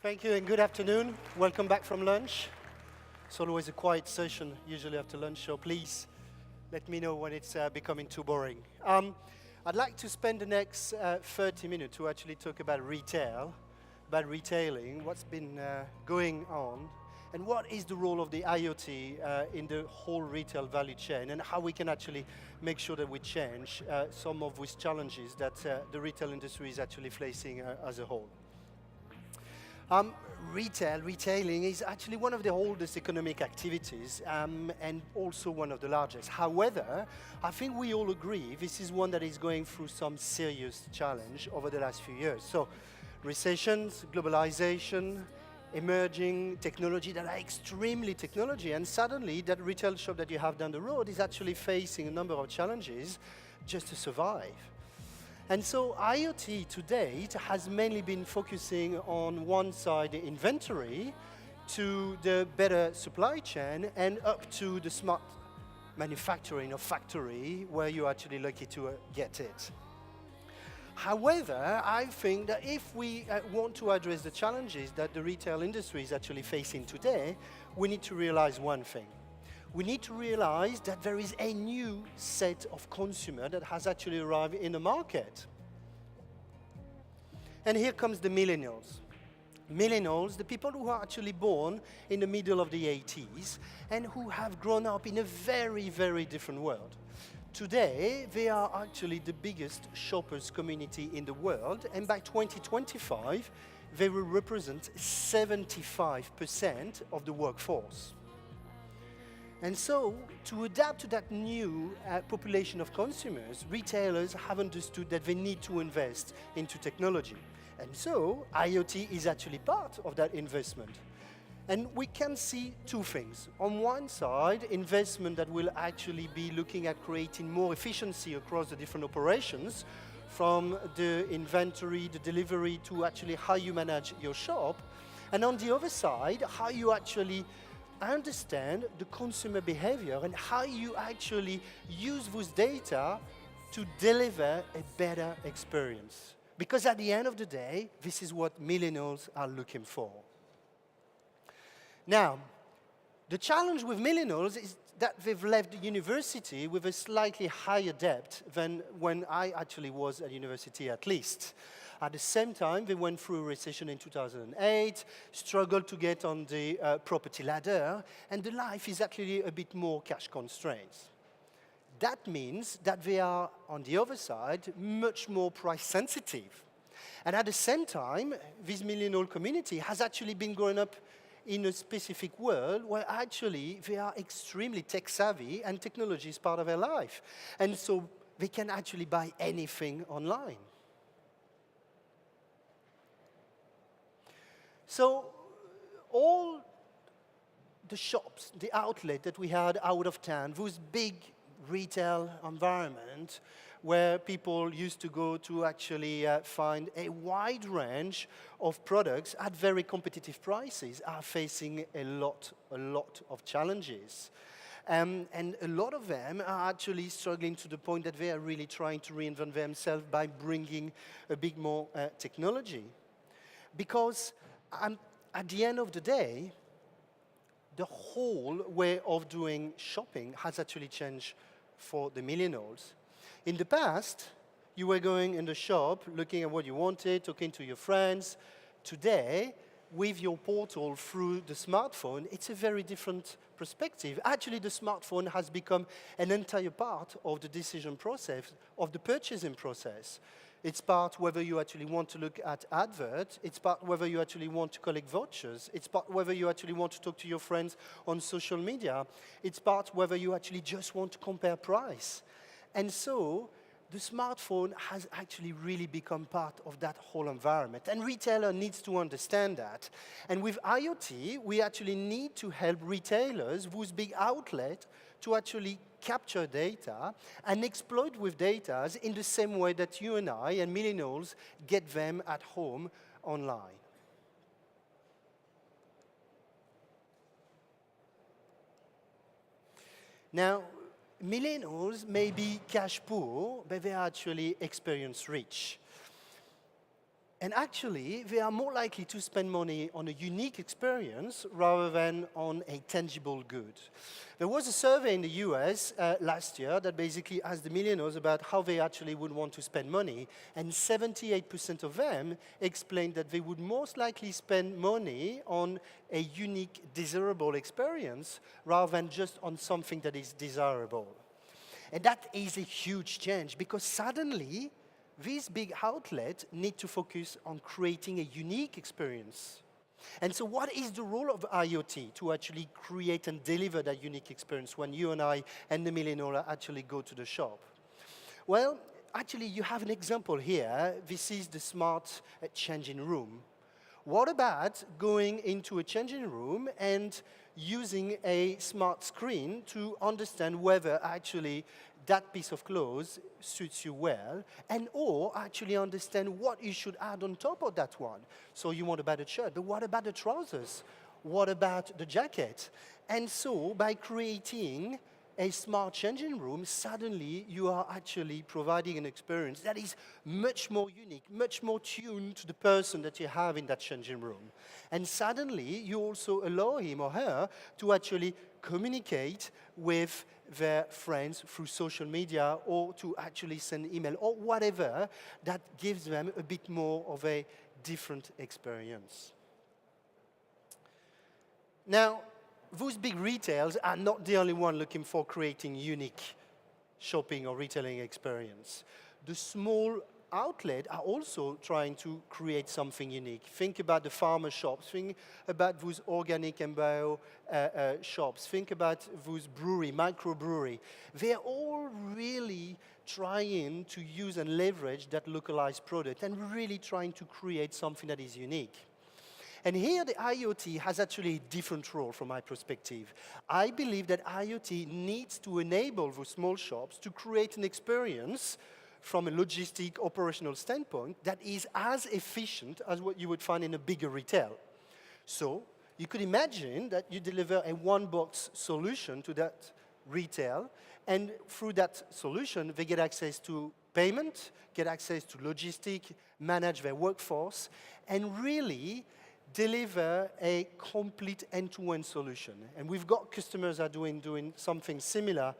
Thank you and good afternoon. Welcome back from lunch. It's always a quiet session, usually after lunch, so please let me know when it's becoming too boring. I'd like to spend the next 30 minutes to actually talk about retail, about retailing, what's been going on, and what is the role of the IoT in the whole retail value chain, and how we can actually make sure that we change some of these challenges that the retail industry is actually facing as a whole. Retailing is actually one of the oldest economic activities and also one of the largest. However, I think we all agree this is one that is going through some serious challenge over the last few years. So recessions, globalization, emerging technology that are extremely technology, and suddenly that retail shop that you have down the road is actually facing a number of challenges just to survive. And so IoT to date has mainly been focusing on one side, the inventory, to the better supply chain, and up to the smart manufacturing or factory where you're actually lucky to get it. However, I think that if we want to address the challenges that the retail industry is actually facing today, we need to realize one thing. We need to realize that there is a new set of consumers that has actually arrived in the market. And here comes the millennials. Millennials, the people who are actually born in the middle of the 80s and who have grown up in a very, very different world. Today, they are actually the biggest shoppers community in the world, and by 2025, they will represent 75% of the workforce. And so, to adapt to that new population of consumers, retailers have understood that they need to invest into technology. And so, IoT is actually part of that investment. And we can see two things. On one side, investment that will actually be looking at creating more efficiency across the different operations, from the inventory, the delivery, to actually how you manage your shop. And on the other side, how you actually understand the consumer behavior and how you actually use this data to deliver a better experience. Because at the end of the day, this is what millennials are looking for. Now, the challenge with millennials is that they've left university with a slightly higher debt than when I actually was at university, at least. At the same time, they went through a recession in 2008, struggled to get on the property ladder, and the life is actually a bit more cash constrained. That means that they are, on the other side, much more price sensitive. And at the same time, this millennial community has actually been growing up in a specific world where actually they are extremely tech savvy and technology is part of their life. And so they can actually buy anything online. So all the shops, the outlet that we had out of town, those big retail environment where people used to go to actually find a wide range of products at very competitive prices, are facing a lot of challenges. And a lot of them are actually struggling to the point that they are really trying to reinvent themselves by bringing a bit more technology. Because at the end of the day, the whole way of doing shopping has actually changed for the millennials. In the past, you were going in the shop, looking at what you wanted, talking to your friends. Today, with your portal through the smartphone, it's a very different perspective. Actually, the smartphone has become an entire part of the decision process, of the purchasing process. It's part whether you actually want to look at adverts, it's part whether you actually want to collect vouchers, it's part whether you actually want to talk to your friends on social media, it's part whether you actually just want to compare price. And so, the smartphone has actually really become part of that whole environment. And retailer needs to understand that. And with IoT, we actually need to help retailers whose big outlet to actually capture data and exploit with data in the same way that you and I and millennials get them at home online. Now, millennials may be cash poor, but they are actually experience rich. And actually, they are more likely to spend money on a unique experience rather than on a tangible good. There was a survey in the US last year that basically asked the millionaires about how they actually would want to spend money, and 78% of them explained that they would most likely spend money on a unique, desirable experience rather than just on something that is desirable. And that is a huge change, because suddenly, these big outlets need to focus on creating a unique experience. And so what is the role of IoT to actually create and deliver that unique experience when you and I and the millionaire actually go to the shop? Well, actually, you have an example here. This is the smart changing room. What about going into a changing room and using a smart screen to understand whether actually that piece of clothes suits you well, and or actually understand what you should add on top of that one. So you want a better shirt, but what about the trousers? What about the jacket? And so by creating a smart changing room, suddenly you are actually providing an experience that is much more unique, much more tuned to the person that you have in that changing room. And suddenly you also allow him or her to actually communicate with their friends through social media, or to actually send email, or whatever that gives them a bit more of a different experience. Now, those big retailers are not the only one looking for creating unique shopping or retailing experience. The small outlets are also trying to create something unique. Think about the farmer shops, think about those organic and bio shops, think about those brewery, microbrewery. They're all really trying to use and leverage that localized product and really trying to create something that is unique. And here the IoT has actually a different role from my perspective. I believe that IoT needs to enable those small shops to create an experience from a logistic operational standpoint that is as efficient as what you would find in a bigger retail. So you could imagine that you deliver a one-box solution to that retail, and through that solution, they get access to payment, get access to logistics, manage their workforce, and really deliver a complete end-to-end solution. And we've got customers that are doing something similar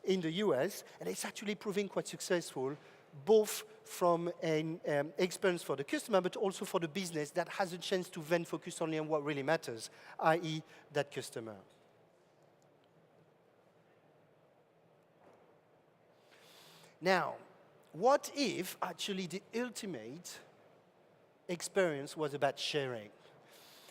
in the US, and it's actually proving quite successful, both from an experience for the customer, but also for the business that has a chance to then focus only on what really matters, i.e. that customer. Now, what if actually the ultimate experience was about sharing?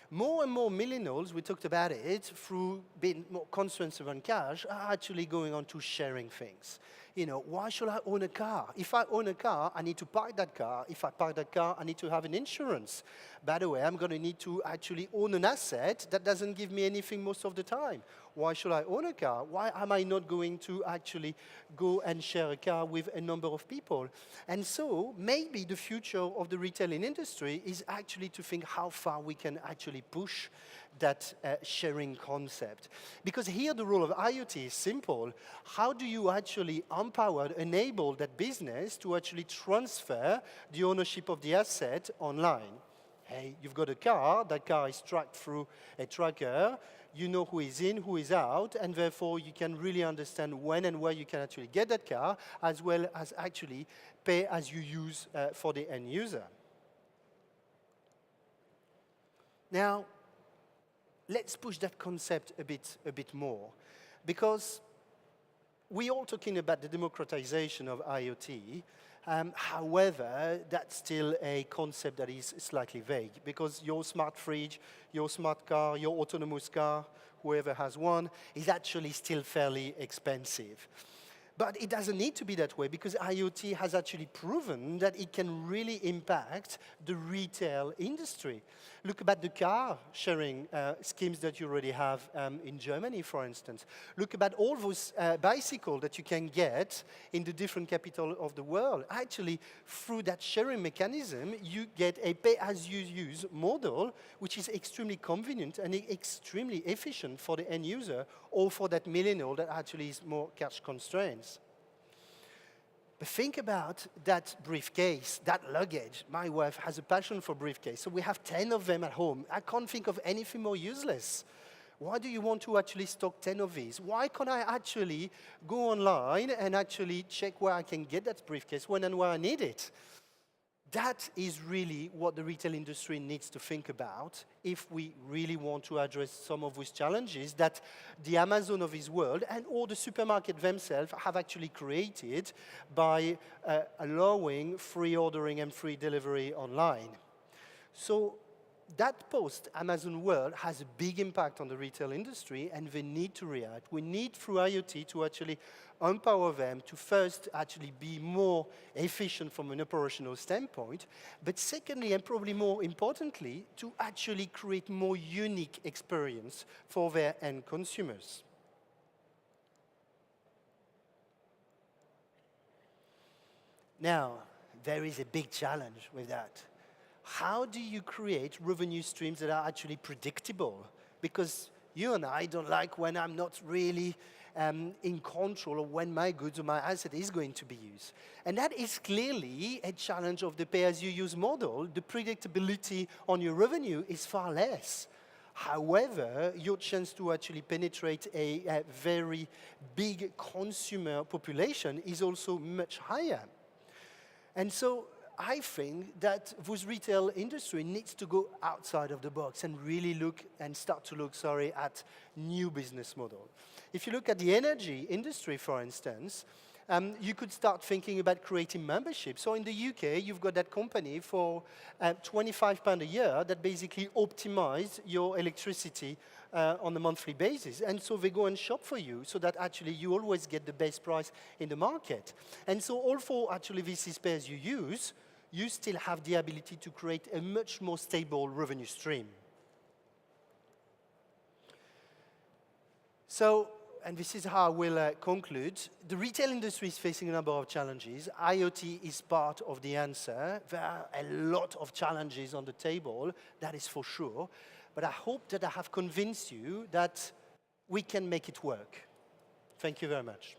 More and more millennials, we talked about it, through being more concerns around cash, are actually going on to sharing things. You know, why should I own a car? If I own a car, I need to park that car. If I park that car, I need to have an insurance. By the way, I'm going to need to actually own an asset that doesn't give me anything most of the time. Why should I own a car? Why am I not going to actually go and share a car with a number of people? And so maybe the future of the retailing industry is actually to think how far we can actually push that sharing concept. Because here the role of IoT is simple. How do you actually empower, enable that business to actually transfer the ownership of the asset online? Hey, you've got a car, that car is tracked through a tracker, you know who is in, who is out, and therefore you can really understand when and where you can actually get that car, as well as actually pay as you use for the end user. Now, let's push that concept a bit more, because we're all talking about the democratization of IoT. However, that's still a concept that is slightly vague, because your smart fridge, your smart car, your autonomous car, whoever has one, is actually still fairly expensive. But it doesn't need to be that way, because IoT has actually proven that it can really impact the retail industry. Look about the car sharing schemes that you already have in Germany, for instance. Look about all those bicycles that you can get in the different capitals of the world. Actually, through that sharing mechanism, you get a pay-as-you-use model, which is extremely convenient and extremely efficient for the end user, or for that millennial that actually is more cash constrained. But think about that briefcase, that luggage. My wife has a passion for briefcase, so we have 10 of them at home. I can't think of anything more useless. Why do you want to actually stock 10 of these? Why can't I actually go online and actually check where I can get that briefcase when and where I need it? That is really what the retail industry needs to think about if we really want to address some of those challenges that the Amazon of this world and all the supermarkets themselves have actually created by allowing free ordering and free delivery online. So that post-Amazon world has a big impact on the retail industry, and they need to react. We need, through IoT, to actually empower them to first actually be more efficient from an operational standpoint, but secondly, and probably more importantly, to actually create more unique experience for their end consumers. Now, there is a big challenge with that. How do you create revenue streams that are actually predictable? Because you and I don't like when I'm not really in control of when my goods or my asset is going to be used. And that is clearly a challenge of the pay-as-you-use model. The predictability on your revenue is far less. However, your chance to actually penetrate a very big consumer population is also much higher. And so I think that this retail industry needs to go outside of the box and really look and start to look, at new business model. If you look at the energy industry, for instance, you could start thinking about creating memberships. So in the UK, you've got that company for £25 a year that basically optimize your electricity on a monthly basis. And so they go and shop for you so that actually you always get the best price in the market. And so although actually this is pay-as-you-use, you still have the ability to create a much more stable revenue stream. So, and this is how I will conclude. The retail industry is facing a number of challenges. IoT is part of the answer. There are a lot of challenges on the table, that is for sure. But I hope that I have convinced you that we can make it work. Thank you very much.